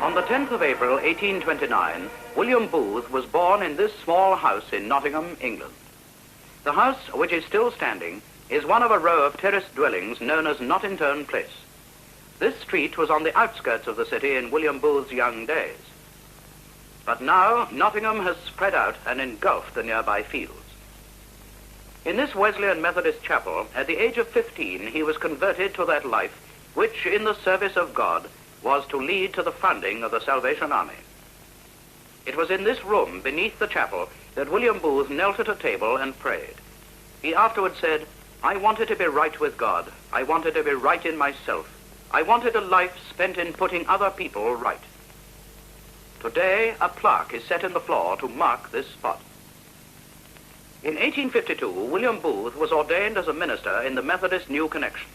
On the 10th of April, 1829, William Booth was born in this small house in Nottingham, England. The house, which is still standing, is one of a row of terraced dwellings known as Nottington Place. This street was on the outskirts of the city in William Booth's young days. But now, Nottingham has spread out and engulfed the nearby fields. In this Wesleyan Methodist chapel, at the age of 15, he was converted to that life which, in the service of God, was to lead to the founding of the Salvation Army. It was in this room, beneath the chapel, that William Booth knelt at a table and prayed. He afterwards said, "I wanted to be right with God. I wanted to be right in myself. I wanted a life spent in putting other people right." Today, a plaque is set in the floor to mark this spot. In 1852, William Booth was ordained as a minister in the Methodist New Connection.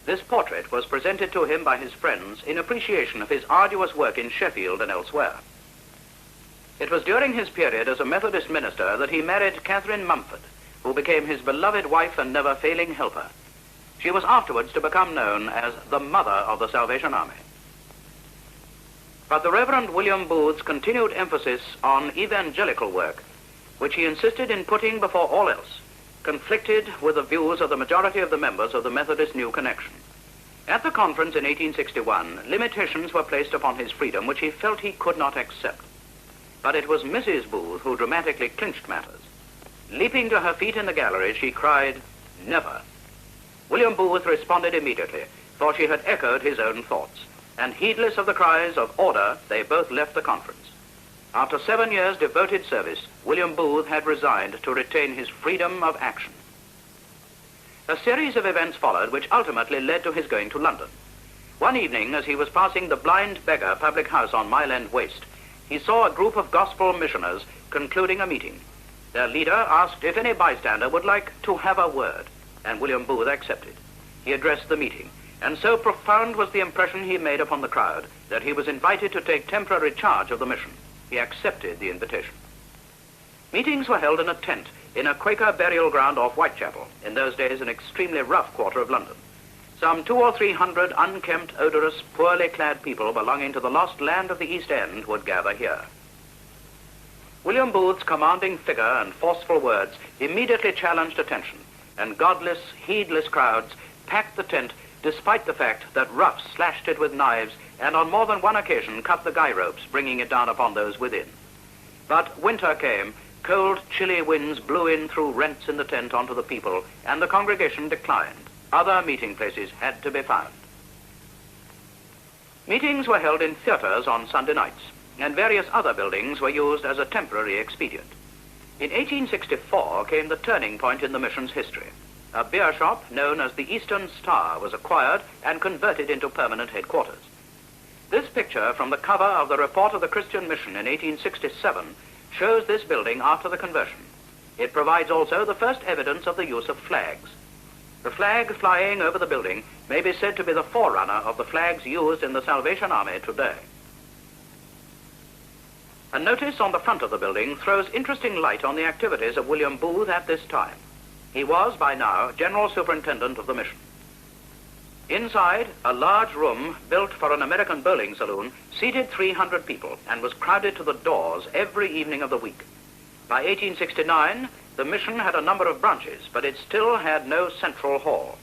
This portrait was presented to him by his friends in appreciation of his arduous work in Sheffield and elsewhere. It was during his period as a Methodist minister that he married Catherine Mumford, who became his beloved wife and never-failing helper. She was afterwards to become known as the Mother of the Salvation Army. But the Reverend William Booth's continued emphasis on evangelical work, which he insisted in putting before all else, conflicted with the views of the majority of the members of the Methodist New Connection. At the conference in 1861, limitations were placed upon his freedom which he felt he could not accept. But it was Mrs. Booth who dramatically clinched matters. Leaping to her feet in the gallery, she cried, "Never." William Booth responded immediately, for she had echoed his own thoughts, and heedless of the cries of order, they both left the conference. After 7 years' devoted service, William Booth had resigned to retain his freedom of action. A series of events followed which ultimately led to his going to London. One evening, as he was passing the Blind Beggar public house on Mile End Waste, he saw a group of gospel missioners concluding a meeting. Their leader asked if any bystander would like to have a word, and William Booth accepted. He addressed the meeting, and so profound was the impression he made upon the crowd that he was invited to take temporary charge of the mission. He accepted the invitation. Meetings were held in a tent in a Quaker burial ground off Whitechapel, in those days an extremely rough quarter of London. Some 200 or 300 unkempt, odorous, poorly clad people belonging to the lost land of the East End would gather here. William Booth's commanding figure and forceful words immediately challenged attention, and godless, heedless crowds packed the tent despite the fact that roughs slashed it with knives and on more than one occasion cut the guy ropes, bringing it down upon those within. But winter came, cold, chilly winds blew in through rents in the tent onto the people, and the congregation declined. Other meeting places had to be found. Meetings were held in theaters on Sunday nights, and various other buildings were used as a temporary expedient. In 1864 came the turning point in the mission's history. A beer shop known as the Eastern Star was acquired and converted into permanent headquarters. This picture from the cover of the Report of the Christian Mission in 1867 shows this building after the conversion. It provides also the first evidence of the use of flags. The flag flying over the building may be said to be the forerunner of the flags used in the Salvation Army today. A notice on the front of the building throws interesting light on the activities of William Booth at this time. He was, by now, General Superintendent of the mission. Inside, a large room built for an American bowling saloon seated 300 people and was crowded to the doors every evening of the week. By 1869, the mission had a number of branches, but it still had no central hall.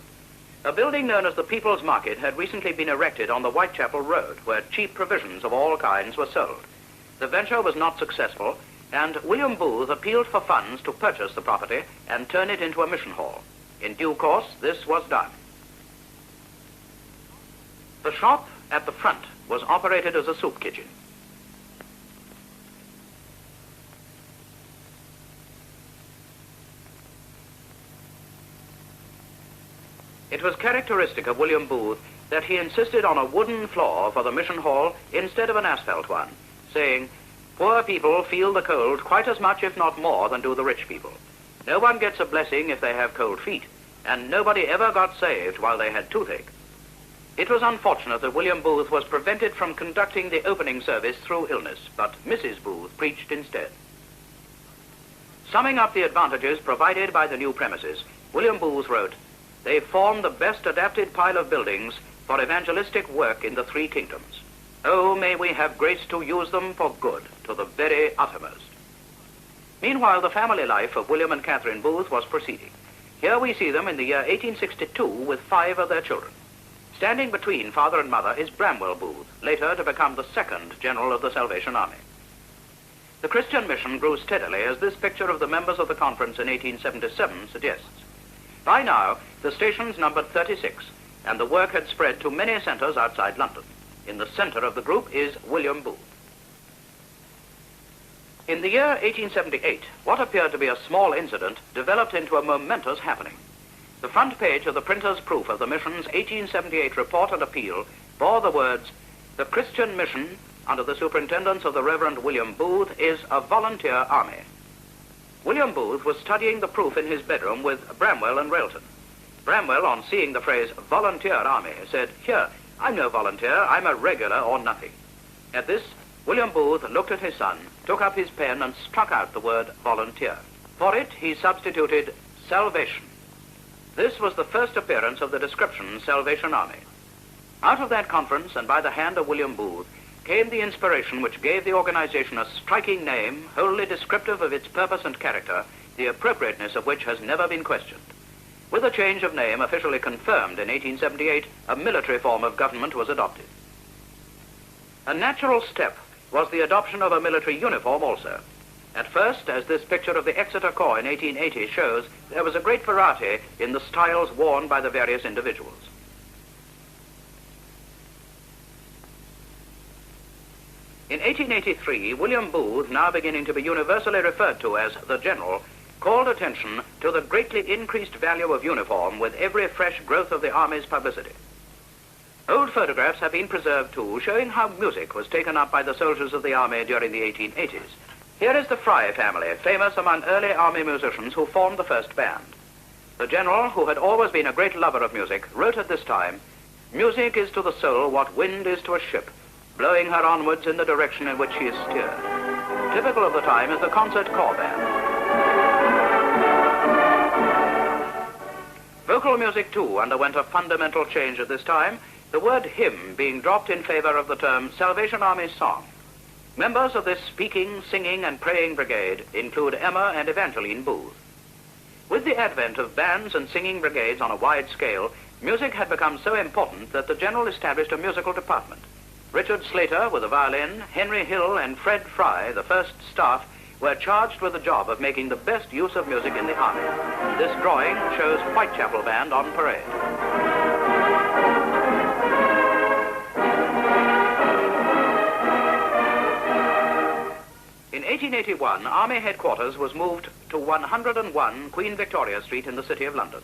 A building known as the People's Market had recently been erected on the Whitechapel Road, where cheap provisions of all kinds were sold. The venture was not successful, and William Booth appealed for funds to purchase the property and turn it into a mission hall. In due course, this was done. The shop at the front was operated as a soup kitchen. It was characteristic of William Booth that he insisted on a wooden floor for the mission hall instead of an asphalt one, saying, "Poor people feel the cold quite as much, if not more, than do the rich people. No one gets a blessing if they have cold feet, and nobody ever got saved while they had toothache." It was unfortunate that William Booth was prevented from conducting the opening service through illness, but Mrs. Booth preached instead. Summing up the advantages provided by the new premises, William Booth wrote, "They form the best adapted pile of buildings for evangelistic work in the three kingdoms. Oh, may we have grace to use them for good to the very uttermost. Meanwhile, the family life of William and Catherine Booth was proceeding. Here we see them in the year 1862 with 5 of their children. Standing between father and mother is Bramwell Booth, later to become the 2nd General of the Salvation Army. The Christian mission grew steadily, as this picture of the members of the conference in 1877 suggests. By now, the stations numbered 36, and the work had spread to many centres outside London. In the centre of the group is William Booth. In the year 1878, what appeared to be a small incident developed into a momentous happening. The front page of the printer's proof of the mission's 1878 report and appeal bore the words, "The Christian mission, under the superintendence of the Reverend William Booth, is a volunteer army." William Booth was studying the proof in his bedroom with Bramwell and Railton. Bramwell, on seeing the phrase volunteer army, said, "Here, I'm no volunteer, I'm a regular or nothing." At this, William Booth looked at his son, took up his pen and struck out the word volunteer. For it, he substituted salvation. This was the first appearance of the description Salvation Army. Out of that conference, and by the hand of William Booth, came the inspiration which gave the organization a striking name, wholly descriptive of its purpose and character, the appropriateness of which has never been questioned. With a change of name officially confirmed in 1878, a military form of government was adopted. A natural step was the adoption of a military uniform also. At first, as this picture of the Exeter Corps in 1880 shows, there was a great variety in the styles worn by the various individuals. In 1883, William Booth, now beginning to be universally referred to as the General, called attention to the greatly increased value of uniform with every fresh growth of the Army's publicity. Old photographs have been preserved too, showing how music was taken up by the soldiers of the Army during the 1880s. Here is the Fry family, famous among early Army musicians who formed the first band. The General, who had always been a great lover of music, wrote at this time, "Music is to the soul what wind is to a ship, blowing her onwards in the direction in which she is steered." Typical of the time is the concert corps band. Vocal music, too, underwent a fundamental change at this time, the word hymn being dropped in favor of the term Salvation Army song. Members of this speaking, singing, and praying brigade include Emma and Evangeline Booth. With the advent of bands and singing brigades on a wide scale, music had become so important that the General established a musical department. Richard Slater with the violin, Henry Hill and Fred Fry, the first staff, were charged with the job of making the best use of music in the Army. This drawing shows Whitechapel Band on parade. In 1881, Army headquarters was moved to 101 Queen Victoria Street in the City of London,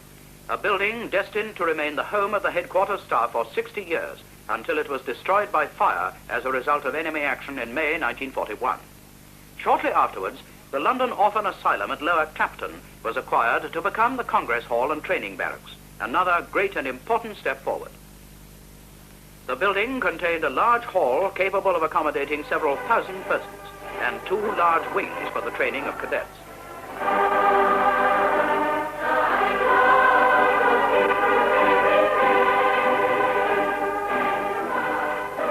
a building destined to remain the home of the headquarters staff for 60 years, until it was destroyed by fire as a result of enemy action in May 1941. Shortly afterwards, the London Orphan Asylum at Lower Clapton was acquired to become the Congress Hall and Training Barracks, another great and important step forward. The building contained a large hall capable of accommodating several thousand persons, and 2 large wings for the training of cadets.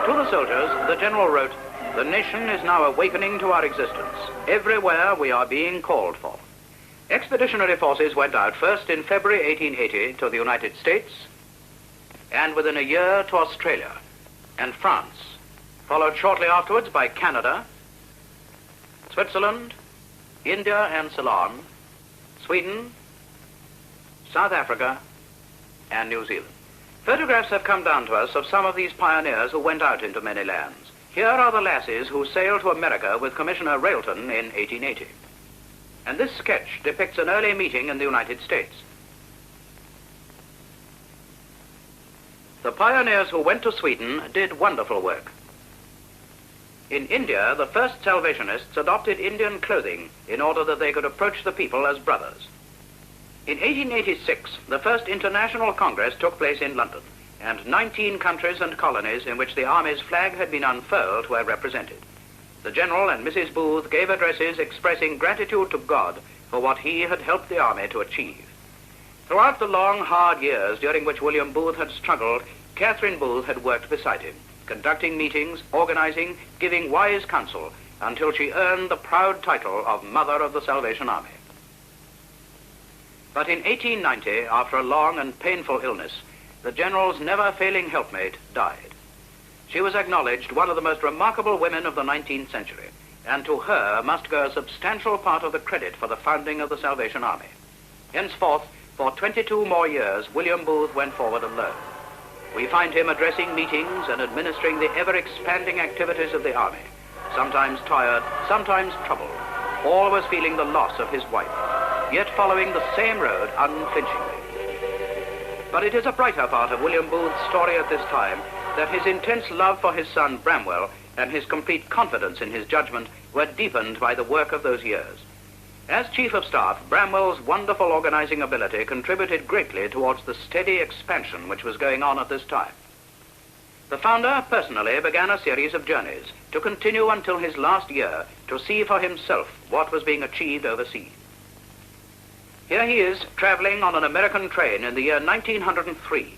To the soldiers, the General wrote, "The nation is now awakening to our existence. Everywhere we are being called for." Expeditionary forces went out first in February 1880 to the United States, and within a year to Australia and France, followed shortly afterwards by Canada, Switzerland, India and Ceylon, Sweden, South Africa, and New Zealand. Photographs have come down to us of some of these pioneers who went out into many lands. Here are the lasses who sailed to America with Commissioner Railton in 1880. And this sketch depicts an early meeting in the United States. The pioneers who went to Sweden did wonderful work. In India, the first Salvationists adopted Indian clothing in order that they could approach the people as brothers. In 1886, the first International Congress took place in London, and 19 countries and colonies in which the Army's flag had been unfurled were represented. The General and Mrs. Booth gave addresses expressing gratitude to God for what he had helped the Army to achieve. Throughout the long, hard years during which William Booth had struggled, Catherine Booth had worked beside him, conducting meetings, organizing, giving wise counsel, until she earned the proud title of Mother of the Salvation Army. But in 1890, after a long and painful illness, the General's never-failing helpmate died. She was acknowledged one of the most remarkable women of the 19th century, and to her must go a substantial part of the credit for the founding of the Salvation Army. Henceforth, for 22 more years, William Booth went forward alone. We find him addressing meetings and administering the ever-expanding activities of the army, sometimes tired, sometimes troubled, always feeling the loss of his wife, yet following the same road unflinchingly. But it is a brighter part of William Booth's story at this time that his intense love for his son Bramwell and his complete confidence in his judgment were deepened by the work of those years. As Chief of Staff, Bramwell's wonderful organizing ability contributed greatly towards the steady expansion which was going on at this time. The founder personally began a series of journeys to continue until his last year to see for himself what was being achieved overseas. Here he is, traveling on an American train in the year 1903.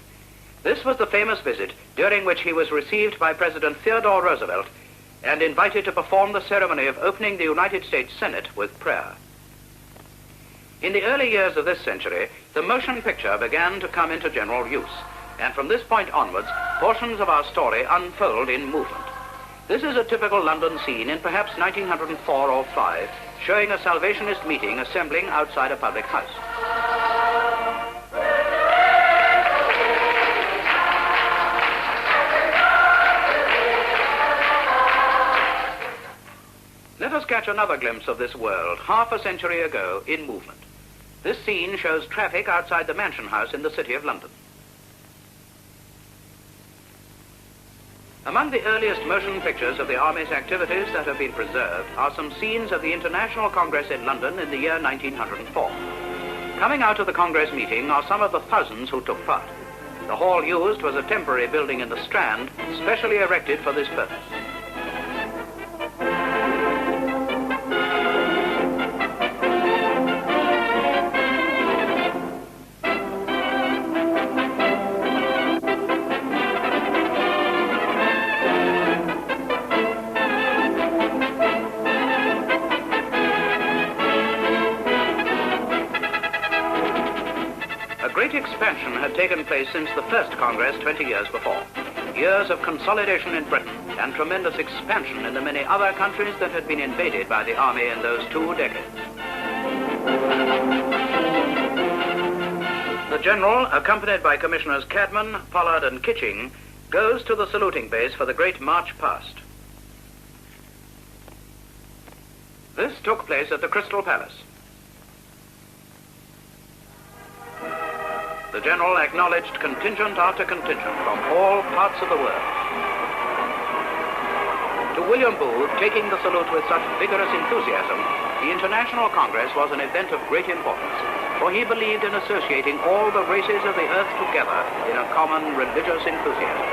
This was the famous visit during which he was received by President Theodore Roosevelt and invited to perform the ceremony of opening the United States Senate with prayer. In the early years of this century, the motion picture began to come into general use, and from this point onwards, portions of our story unfold in movement. This is a typical London scene in perhaps 1904 or 5, showing a Salvationist meeting assembling outside a public house. Let us catch another glimpse of this world, half a century ago, in movement. This scene shows traffic outside the Mansion House in the City of London. Among the earliest motion pictures of the Army's activities that have been preserved are some scenes of the International Congress in London in the year 1904. Coming out of the Congress meeting are some of the thousands who took part. The hall used was a temporary building in the Strand, specially erected for this purpose. Great expansion had taken place since the first Congress 20 years before. Years of consolidation in Britain and tremendous expansion in the many other countries that had been invaded by the army in those 2 decades. The General, accompanied by Commissioners Cadman, Pollard and Kitching, goes to the saluting base for the great march past. This took place at the Crystal Palace. The General acknowledged contingent after contingent from all parts of the world. To William Booth, taking the salute with such vigorous enthusiasm, the International Congress was an event of great importance, for he believed in associating all the races of the earth together in a common religious enthusiasm.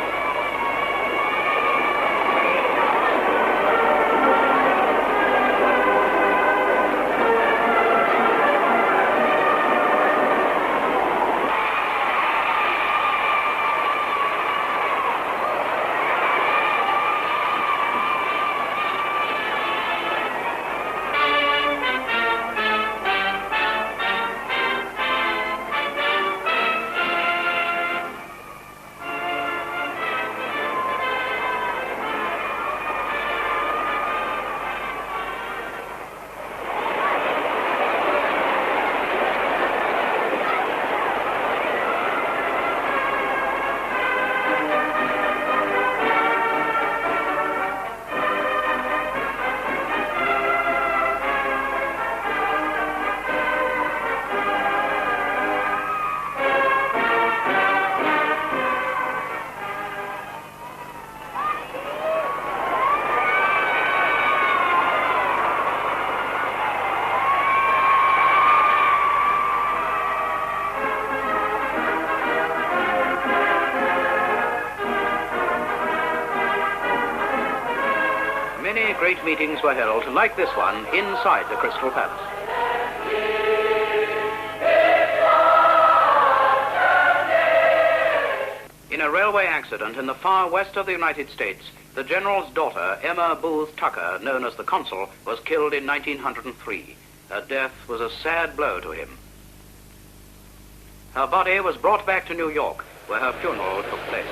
Many great meetings were held, like this one, inside the Crystal Palace. In a a railway accident in the far west of the United States, the General's daughter, Emma Booth Tucker, known as the Consul, was killed in 1903. Her death was a sad blow to him. Her body was brought back to New York, where her funeral took place.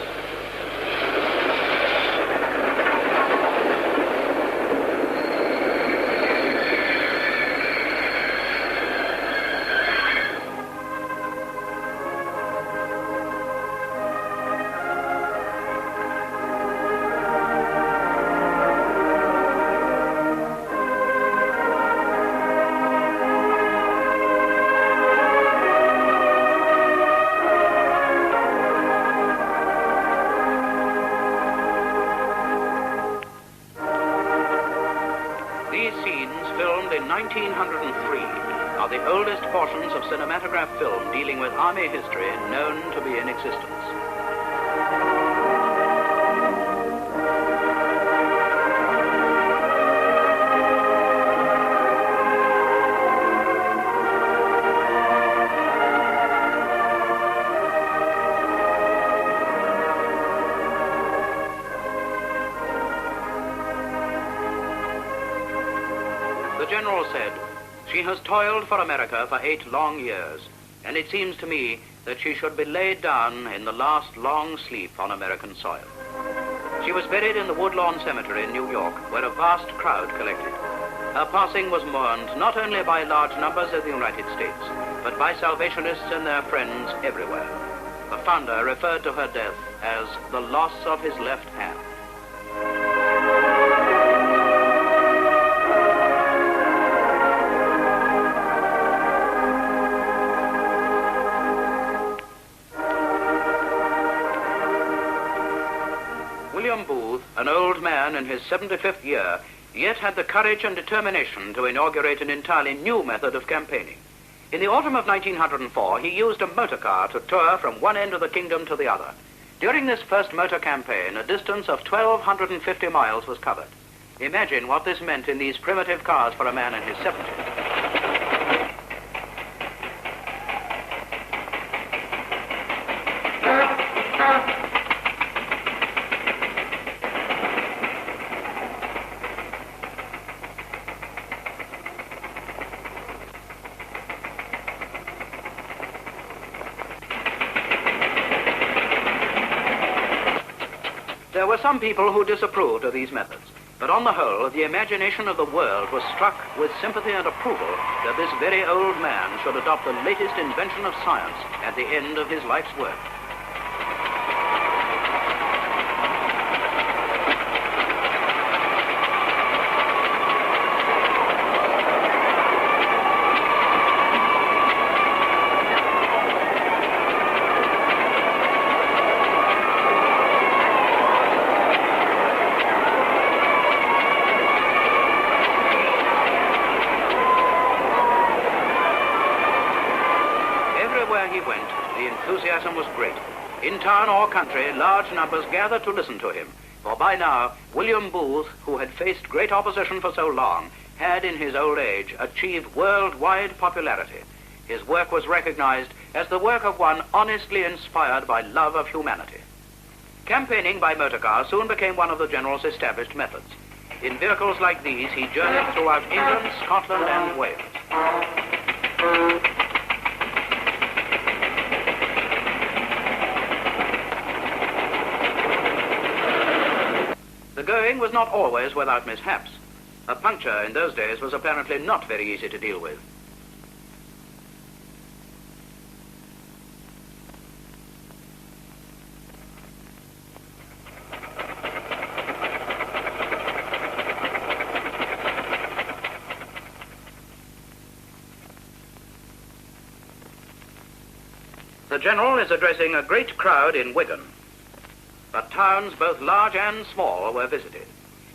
These scenes, filmed in 1903, are the oldest portions of cinematograph film dealing with Army history known to be in existence. The General said, "She has toiled for America for 8 long years, and it seems to me that she should be laid down in the last long sleep on American soil." She was buried in the Woodlawn Cemetery in New York, where a vast crowd collected. Her passing was mourned not only by large numbers in the United States, but by Salvationists and their friends everywhere. The founder referred to her death as the loss of his left hand. William Booth, an old man in his 75th year, yet had the courage and determination to inaugurate an entirely new method of campaigning. In the autumn of 1904, he used a motor car to tour from one end of the kingdom to the other. During this first motor campaign, a distance of 1,250 miles was covered. Imagine what this meant in these primitive cars for a man in his 70s. There were some people who disapproved of these methods, but on the whole, the imagination of the world was struck with sympathy and approval that this very old man should adopt the latest invention of science at the end of his life's work. Everywhere he went, the enthusiasm was great. In town or country, large numbers gathered to listen to him, for by now, William Booth, who had faced great opposition for so long, had in his old age achieved worldwide popularity. His work was recognized as the work of one honestly inspired by love of humanity. Campaigning by motorcar soon became one of the General's established methods. In vehicles like these, he journeyed throughout England, Scotland, and Wales. The going was not always without mishaps. A puncture in those days was apparently not very easy to deal with. The General is addressing a great crowd in Wigan. But towns both large and small were visited.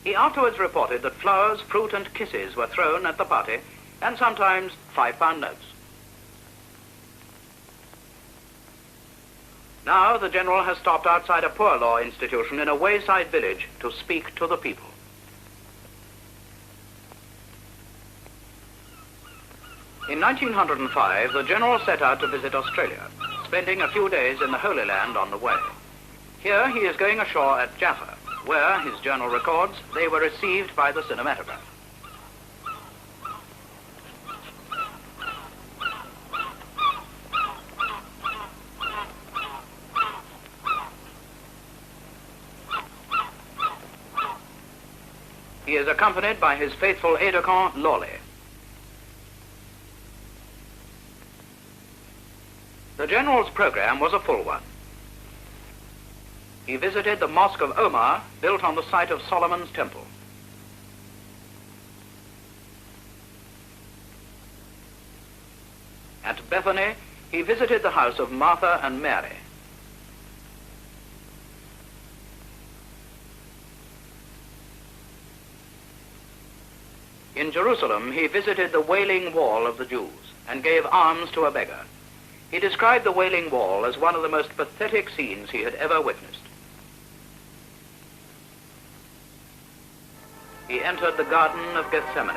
He afterwards reported that flowers, fruit, and kisses were thrown at the party, and sometimes £5 notes. Now the General has stopped outside a poor law institution in a wayside village to speak to the people. In 1905, the General set out to visit Australia, spending a few days in the Holy Land on the way. Here he is going ashore at Jaffa, where, his journal records, they were received by the cinematograph. He is accompanied by his faithful aide-de-camp, Lawley. The general's program was a full one. He visited the Mosque of Omar, built on the site of Solomon's Temple. At Bethany, he visited the house of Martha and Mary. In Jerusalem, he visited the Wailing Wall of the Jews and gave alms to a beggar. He described the Wailing Wall as one of the most pathetic scenes he had ever witnessed. He entered the Garden of Gethsemane.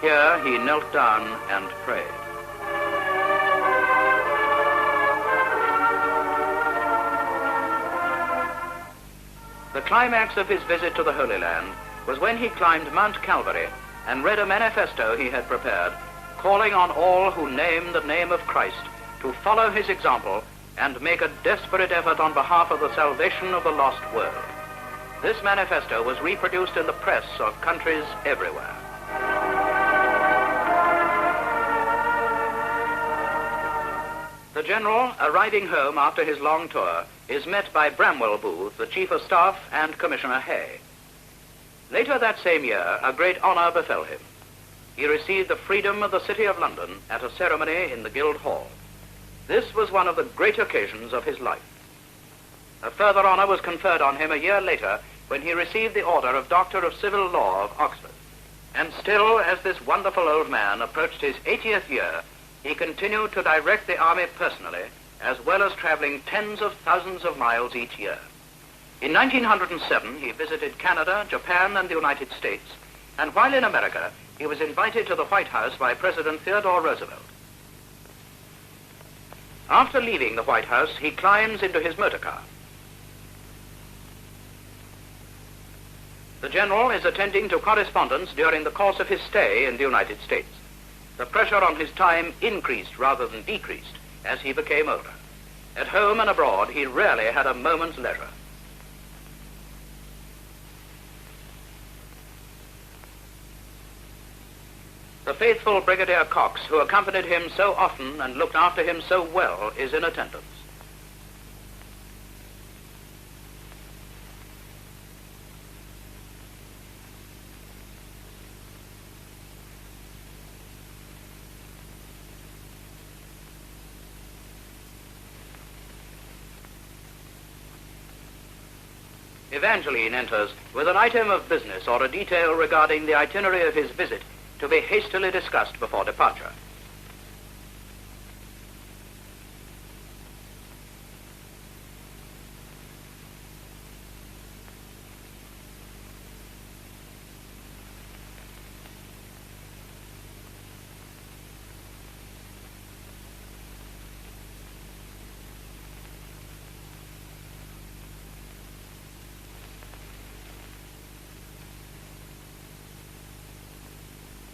Here he knelt down and prayed. The climax of his visit to the Holy Land was when he climbed Mount Calvary and read a manifesto he had prepared, calling on all who name the name of Christ to follow his example and make a desperate effort on behalf of the salvation of the lost world. This manifesto was reproduced in the press of countries everywhere. The general, arriving home after his long tour, is met by Bramwell Booth, the Chief of Staff, and Commissioner Hay. Later that same year, a great honor befell him. He received the freedom of the City of London at a ceremony in the Guildhall. This was one of the great occasions of his life. A further honor was conferred on him a year later when he received the order of Doctor of Civil Law of Oxford. And still, as this wonderful old man approached his 80th year, he continued to direct the army personally, as well as traveling tens of thousands of miles each year. In 1907, he visited Canada, Japan, and the United States, and while in America, he was invited to the White House by President Theodore Roosevelt. After leaving the White House, he climbs into his motor car. The general is attending to correspondence during the course of his stay in the United States. The pressure on his time increased rather than decreased as he became older. At home and abroad, he rarely had a moment's leisure. The faithful Brigadier Cox, who accompanied him so often and looked after him so well, is in attendance. Evangeline enters with an item of business or a detail regarding the itinerary of his visit to be hastily discussed before departure.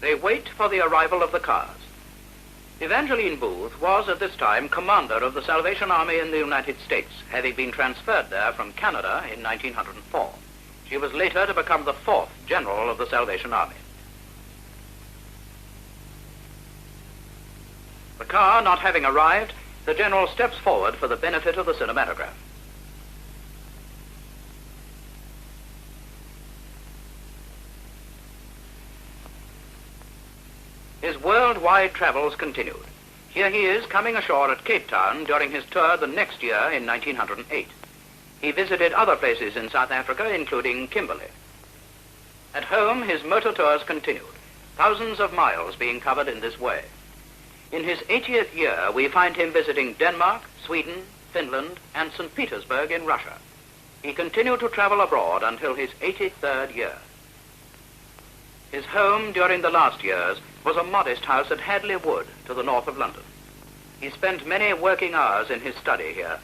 They wait for the arrival of the cars. Evangeline Booth was at this time commander of the Salvation Army in the United States, having been transferred there from Canada in 1904. She was later to become the 4th General of the Salvation Army. The car not having arrived, the General steps forward for the benefit of the cinematograph. His worldwide travels continued. Here he is coming ashore at Cape Town during his tour the next year in 1908. He visited other places in South Africa, including Kimberley. At home, his motor tours continued, thousands of miles being covered in this way. In his 80th year, we find him visiting Denmark, Sweden, Finland, and St. Petersburg in Russia. He continued to travel abroad until his 83rd year. His home during the last years was a modest house at Hadley Wood, to the north of London. He spent many working hours in his study here.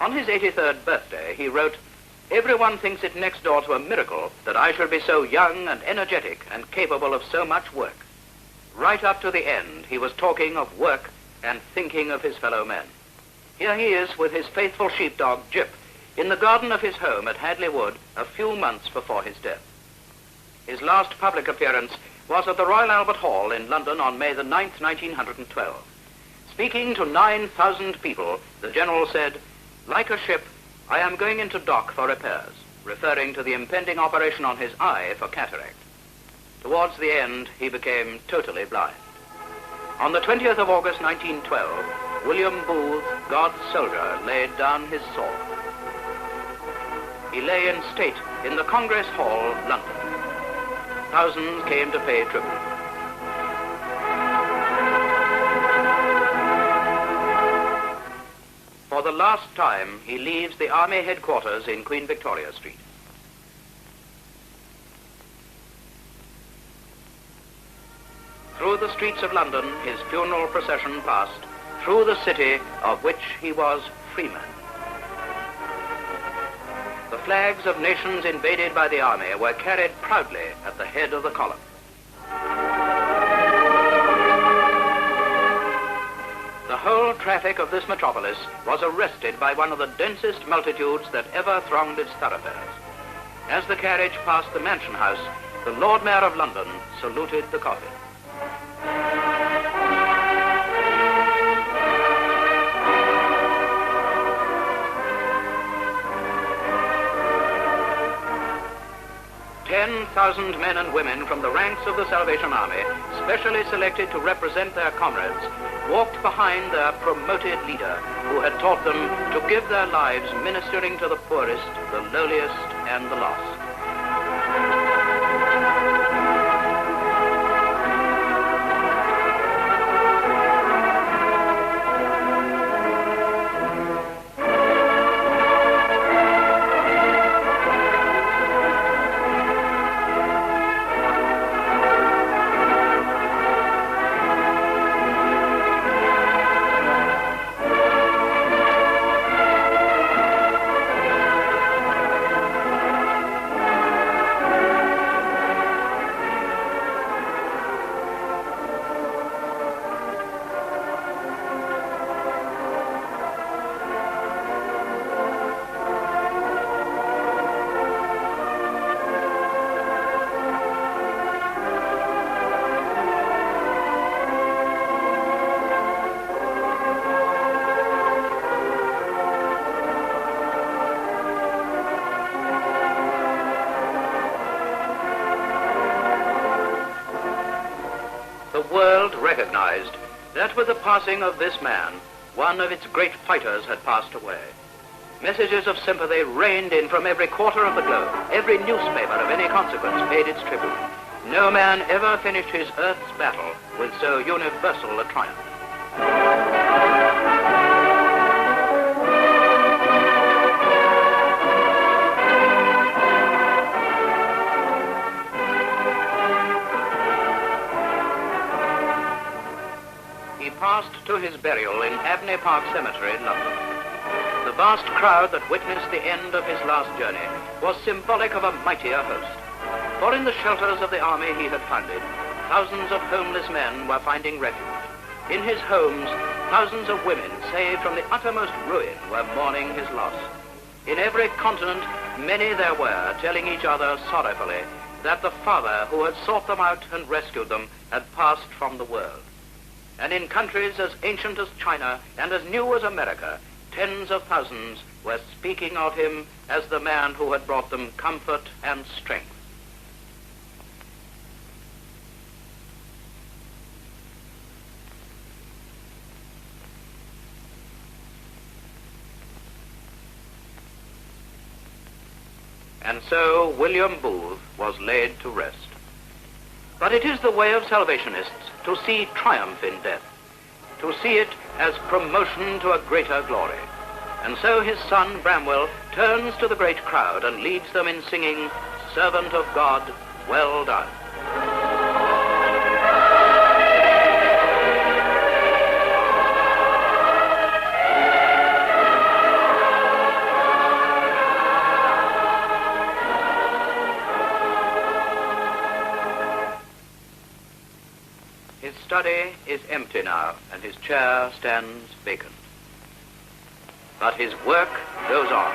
On his 83rd birthday, he wrote, "Everyone thinks it next door to a miracle that I should be so young and energetic and capable of so much work." Right up to the end, he was talking of work and thinking of his fellow men. Here he is with his faithful sheepdog, Jip, in the garden of his home at Hadley Wood a few months before his death. His last public appearance was at the Royal Albert Hall in London on May the 9th, 1912. Speaking to 9,000 people, the General said, "Like a ship, I am going into dock for repairs," referring to the impending operation on his eye for cataract. Towards the end, he became totally blind. On the 20th of August, 1912, William Booth, God's soldier, laid down his sword. He lay in state in the Congress Hall, London. Thousands came to pay tribute. For the last time, he leaves the Army headquarters in Queen Victoria Street. Through the streets of London, his funeral procession passed, through the city of which he was freeman. The flags of nations invaded by the army were carried proudly at the head of the column. The whole traffic of this metropolis was arrested by one of the densest multitudes that ever thronged its thoroughfares. As the carriage passed the Mansion House, the Lord Mayor of London saluted the coffin. "10,000 men and women from the ranks of the Salvation Army, specially selected to represent their comrades, walked behind their promoted leader, who had taught them to give their lives ministering to the poorest, the lowliest, and the lost. The world recognized that with the passing of this man, one of its great fighters had passed away. Messages of sympathy rained in from every quarter of the globe. Every newspaper of any consequence paid its tribute. No man ever finished his earth's battle with so universal a triumph. He passed to his burial in Abney Park Cemetery, London. The vast crowd that witnessed the end of his last journey was symbolic of a mightier host. For in the shelters of the army he had founded, thousands of homeless men were finding refuge. In his homes, thousands of women, saved from the uttermost ruin, were mourning his loss. In every continent, many there were, telling each other sorrowfully that the father who had sought them out and rescued them had passed from the world. And in countries as ancient as China and as new as America, tens of thousands were speaking of him as the man who had brought them comfort and strength. And so William Booth was laid to rest. But it is the way of Salvationists to see triumph in death, to see it as promotion to a greater glory. And so his son Bramwell turns to the great crowd and leads them in singing, "Servant of God, well done." study is empty now, and his chair stands vacant. But his work goes on.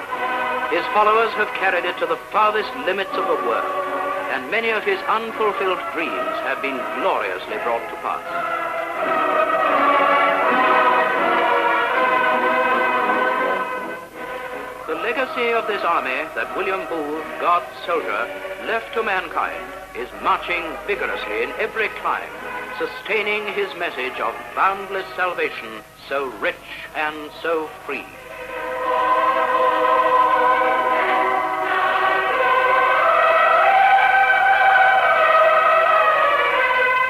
His followers have carried it to the farthest limits of the world, and many of his unfulfilled dreams have been gloriously brought to pass. The legacy of this army that William Booth, God's soldier, left to mankind is marching vigorously in every clime, sustaining his message of boundless salvation, so rich and so free.